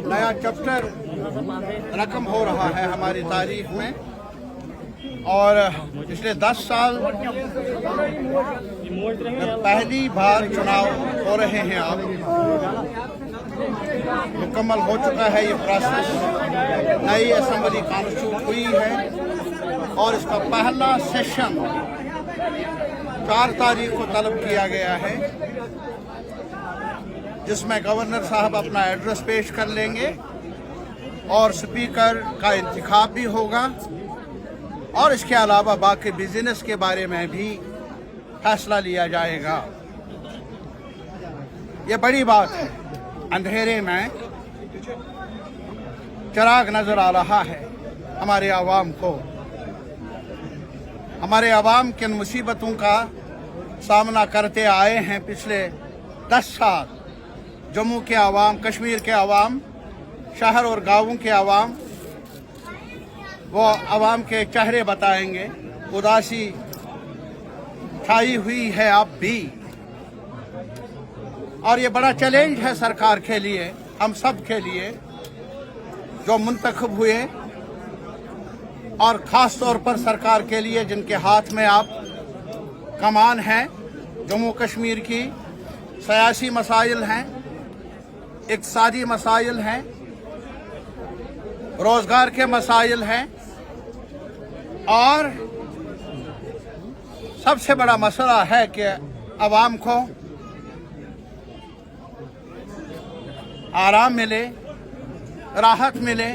नया चैप्टर रकम हो रहा है हमारी तारीख में और पिछले 10 साल में पहली बार चुनाव हो रहे हैं। अब मुकम्मल हो चुका है ये प्रोसेस, नई असेंबली कॉन्स्टिट्यूट हुई है और इसका पहला सेशन 4 तारीख को तलब किया गया है, जिसमें गवर्नर साहब अपना एड्रेस पेश कर लेंगे और स्पीकर का इंतखाब भी होगा और इसके अलावा बाकी बिजनेस के बारे में भी फैसला लिया जाएगा। ये बड़ी बात है। अंधेरे में चिराग नजर आ रहा है हमारे आवाम को। हमारे आवाम किन मुसीबतों का सामना करते आए हैं पिछले 10 साल। जम्मू के आवाम, कश्मीर के आवाम, शहर और गांवों के आवाम, वो आवाम के चेहरे बताएंगे। उदासी छाई हुई है अब भी और ये बड़ा चैलेंज है सरकार के लिए, हम सब के लिए जो मुंतखब हुए, और ख़ास तौर पर सरकार के लिए जिनके हाथ में आप कमान है। जम्मू कश्मीर की सियासी मसाइल हैं, इक़्तिसादी मसाइल हैं, रोज़गार के मसाइल हैं और सबसे बड़ा मसला है कि आवाम को आराम मिले, राहत मिले,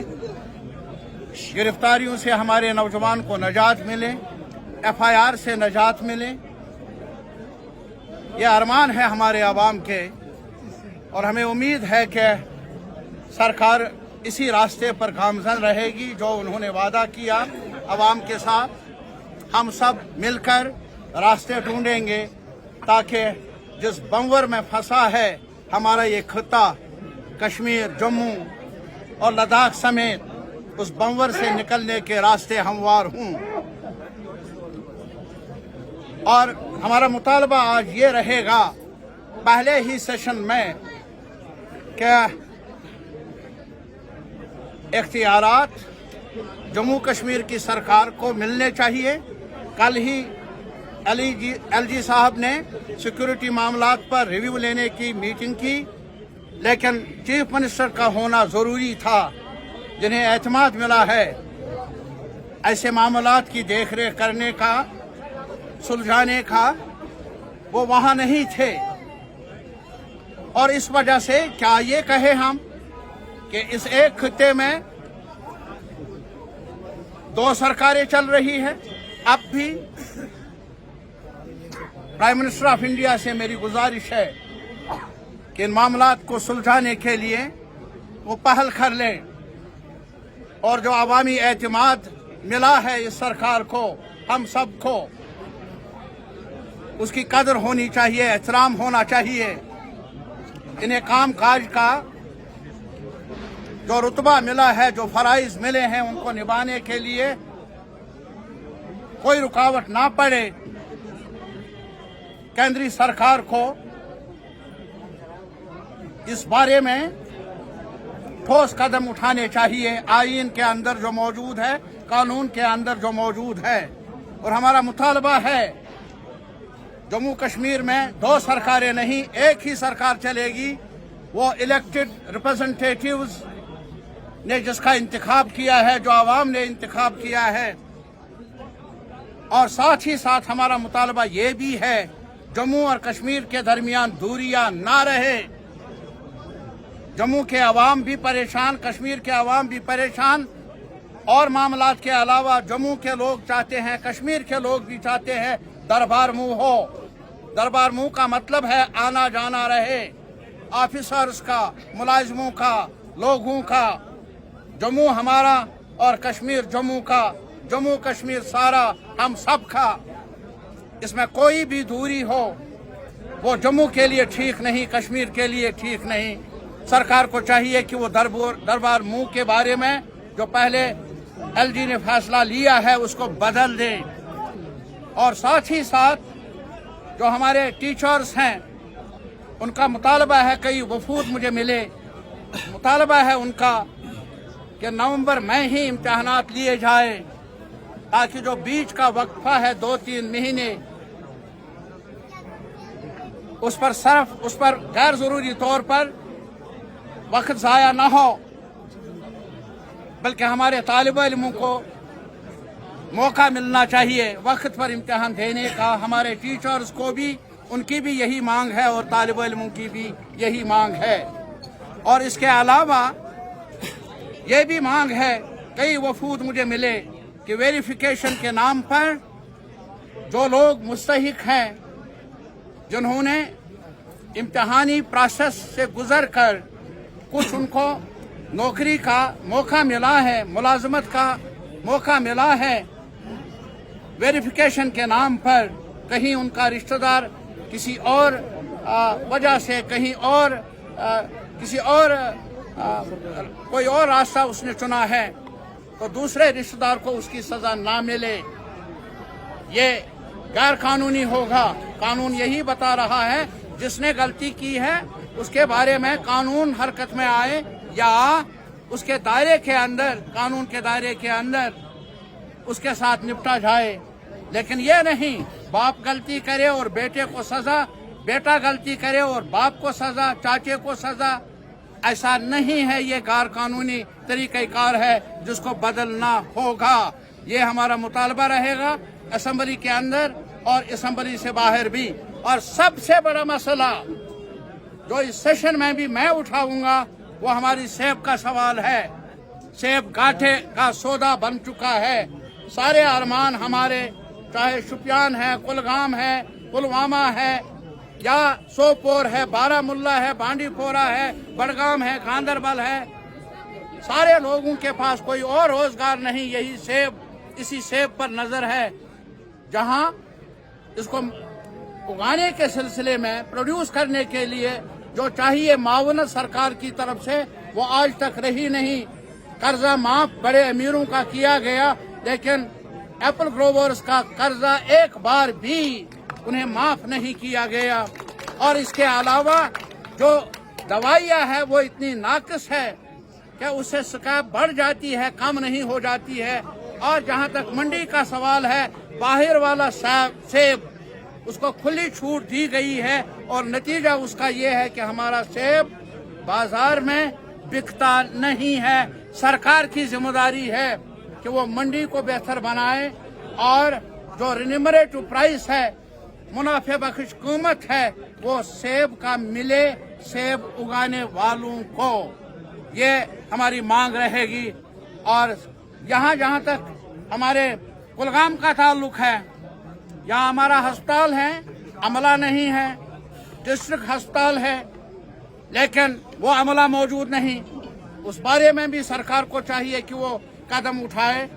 गिरफ्तारियों से हमारे नौजवान को नजात मिले, FIR से नजात मिले। ये अरमान है हमारे आवाम के और हमें उम्मीद है कि सरकार इसी रास्ते पर गामज़न रहेगी जो उन्होंने वादा किया आवाम के साथ। हम सब मिलकर रास्ते ढूंढेंगे ताकि जिस बंवर में फंसा है हमारा ये खित्ता, कश्मीर, जम्मू और लद्दाख समेत, उस बंवर से निकलने के रास्ते हमवार हों। और हमारा मुतालबा आज ये रहेगा पहले ही सेशन में कि इख्तियारात जम्मू कश्मीर की सरकार को मिलने चाहिए। कल ही LG साहब ने सिक्योरिटी मामलात पर रिव्यू लेने की मीटिंग की, लेकिन चीफ मिनिस्टर का होना ज़रूरी था, जिन्हें एतमाद मिला है ऐसे मामलात की देखरेख करने का, सुलझाने का। वो वहाँ नहीं थे और इस वजह से क्या ये कहे हम कि इस एक खित्ते में 2 सरकारें चल रही हैं। अब भी प्राइम मिनिस्टर ऑफ इंडिया से मेरी गुजारिश है कि इन मामलात को सुलझाने के लिए वो पहल कर लें और जो अवामी एतमाद मिला है इस सरकार को, हम सब को, उसकी कदर होनी चाहिए, एहतराम होना चाहिए। इन्हें काम काज का जो रुतबा मिला है, जो फराइज मिले हैं, उनको निभाने के लिए कोई रुकावट ना पड़े। केंद्रीय सरकार को इस बारे में ठोस कदम उठाने चाहिए, आईन के अंदर जो मौजूद है, कानून के अंदर जो मौजूद है। और हमारा मुतालबा है जम्मू कश्मीर में 2 सरकारें नहीं, एक ही सरकार चलेगी। वो इलेक्टेड रिप्रेजेंटेटिव्स ने जिसका इंतखाब किया है, जो आवाम ने इंतखाब किया है। और साथ ही साथ हमारा मुतालबा ये भी है जम्मू और कश्मीर के दरमियान दूरियां ना रहे। जम्मू के अवाम भी परेशान, कश्मीर के अवाम भी परेशान, और मामलात के अलावा जम्मू के लोग चाहते हैं, कश्मीर के लोग भी चाहते हैं दरबार मुंह हो। दरबार मुंह का मतलब है आना जाना रहे, ऑफिसर्स का, मुलाजिमों का, लोगों का। जम्मू हमारा और कश्मीर जम्मू का, जम्मू कश्मीर सारा हम सब का। इसमें कोई भी दूरी हो वो जम्मू के लिए ठीक नहीं, कश्मीर के लिए ठीक नहीं। सरकार को चाहिए कि वो दरबार मुंह के बारे में जो पहले LG ने फैसला लिया है उसको बदल दें। और साथ ही साथ जो हमारे टीचर्स हैं उनका मुतालबा है, कई वफूद मुझे मिले, मुतालबा है उनका कि नवंबर में ही इम्तहानात लिए जाए, ताकि जो बीच का वक्फा है 2-3 महीने उस पर गैर जरूरी तौर पर वक्त ज़ाया ना हो, बल्कि हमारे तालिब इल्मों को मौका मिलना चाहिए वक्त पर इम्तिहान देने का। हमारे टीचर्स को भी, उनकी भी यही मांग है और तालिब इल्मों की भी यही मांग है। और इसके अलावा ये भी मांग है, कई वफूद मुझे मिले कि वेरिफिकेशन के नाम पर जो लोग मुस्तहिक हैं, जिन्होंने इम्तिहानी प्रोसेस से गुजर कर कुछ उनको नौकरी का मौका मिला है, मुलाजमत का मौका मिला है, वेरिफिकेशन के नाम पर कहीं उनका रिश्तेदार किसी और वजह से कहीं और कोई और रास्ता उसने चुना है, तो दूसरे रिश्तेदार को उसकी सजा ना मिले, ये गैर कानूनी होगा। कानून यही बता रहा है जिसने गलती की है उसके बारे में कानून हरकत में आए या उसके दायरे के अंदर, कानून के दायरे के अंदर उसके साथ निपटा जाए। लेकिन ये नहीं बाप गलती करे और बेटे को सजा, बेटा गलती करे और बाप को सजा, चाचे को सजा, ऐसा नहीं है। ये गैर कानूनी तरीक़ाकार है जिसको बदलना होगा। ये हमारा मुतालबा रहेगा असेंबली के अंदर और असेंबली से बाहर भी। और सबसे बड़ा मसला जो इस सेशन में भी मैं उठाऊंगा वो हमारी सेब का सवाल है। सेब गाठे का सौदा बन चुका है। सारे अरमान हमारे, चाहे शुपियान है, कुलगाम है, पुलवामा है या सोपोर है, बारामुल्ला है, बांडीपोरा है, बड़गाम है, गांदरबल है, सारे लोगों के पास कोई और रोजगार नहीं, यही सेब, इसी सेब पर नजर है। जहां इसको उगाने के सिलसिले में, प्रोड्यूस करने के लिए जो चाहिए मावनत सरकार की तरफ से, वो आज तक रही नहीं। कर्जा माफ बड़े अमीरों का किया गया, लेकिन एप्पल ग्रोवर्स का कर्जा एक बार भी उन्हें माफ नहीं किया गया। और इसके अलावा जो दवाइयाँ है वो इतनी नाकिस है कि उससे शिकायत बढ़ जाती है, कम नहीं हो जाती है। और जहाँ तक मंडी का सवाल है, बाहर वाला सेब उसको खुली छूट दी गई है और नतीजा उसका ये है कि हमारा सेब बाजार में बिकता नहीं है। सरकार की जिम्मेदारी है कि वो मंडी को बेहतर बनाए और जो रिन्यूमरेटिव प्राइस है, मुनाफे बख्श कीमत है, वो सेब का मिले सेब उगाने वालों को। ये हमारी मांग रहेगी। और यहाँ जहाँ तक हमारे कुलगाम का ताल्लुक है, यहाँ हमारा अस्पताल है, अमला नहीं है, डिस्ट्रिक्ट अस्पताल है, लेकिन वो अमला मौजूद नहीं। उस बारे में भी सरकार को चाहिए कि वो कदम उठाए।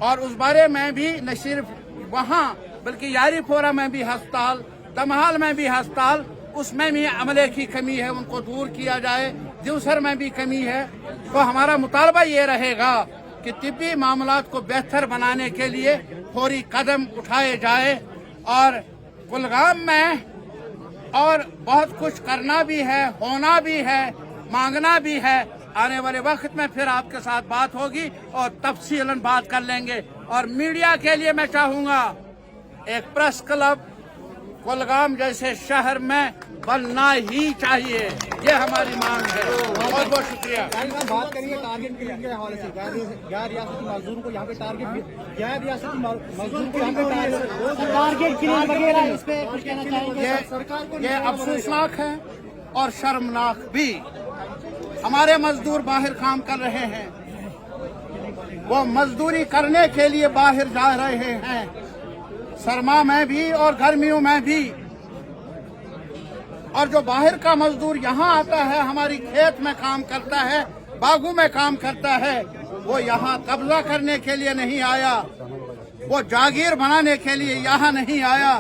और उस बारे में भी न सिर्फ वहाँ बल्कि यारीपोरा में भी अस्पताल, दमहाल में भी अस्पताल, उसमें भी अमले की कमी है, उनको दूर किया जाए। दिवसर में भी कमी है। तो हमारा मुतालबा ये रहेगा कि तिब्बी मामलात को बेहतर बनाने के लिए फौरी कदम उठाए जाए। और कुलगाम में और बहुत कुछ करना भी है, होना भी है, मांगना भी है। आने वाले वक्त में फिर आपके साथ बात होगी और तफसीलन बात कर लेंगे। और मीडिया के लिए मैं चाहूँगा एक प्रेस क्लब कुलगाम जैसे शहर में बनना ही चाहिए, ये हमारी मांग है। बहुत बहुत शुक्रिया। बात करेंगे टारगेट के हवाले से, गैर रियासती मजदूरों को यहाँ पे टारगेट, गैर रियासती मजदूर को यहाँ पे टारगेट वगैरह, इस पे कुछ कहना चाहेंगे सरकार को? ये अफसोसनाक है और शर्मनाक भी। हमारे मजदूर बाहर काम कर रहे हैं, वो मजदूरी करने के लिए बाहर जा रहे हैं, सरमा में भी और गर्मियों में भी। और जो बाहर का मजदूर यहाँ आता है, हमारी खेत में काम करता है, बागों में काम करता है, वो यहाँ कब्जा करने के लिए नहीं आया, वो जागीर बनाने के लिए यहाँ नहीं आया,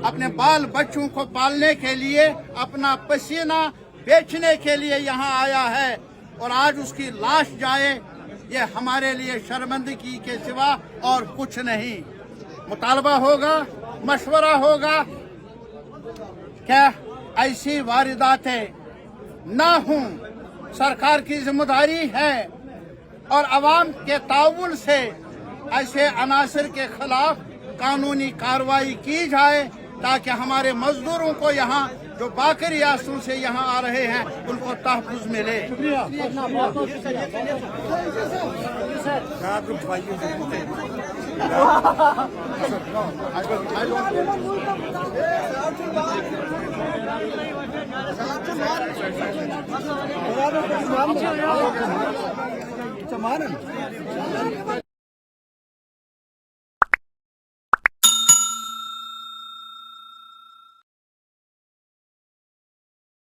अपने बाल बच्चों को पालने के लिए, अपना पसीना बेचने के लिए यहाँ आया है। और आज उसकी लाश जाए, ये हमारे लिए शर्मिंदगी के सिवा और कुछ नहीं। मुतालबा होगा, मशवरा होगा, क्या ऐसी वारदातें ना हों, सरकार की जिम्मेदारी है और अवाम के ताउन से ऐसे अनासर के खिलाफ कानूनी कार्रवाई की जाए ताकि हमारे मजदूरों को यहाँ जो बाकी रियासतों से यहाँ आ रहे हैं उनको तहफ़्फ़ुज़ मिले। Come on.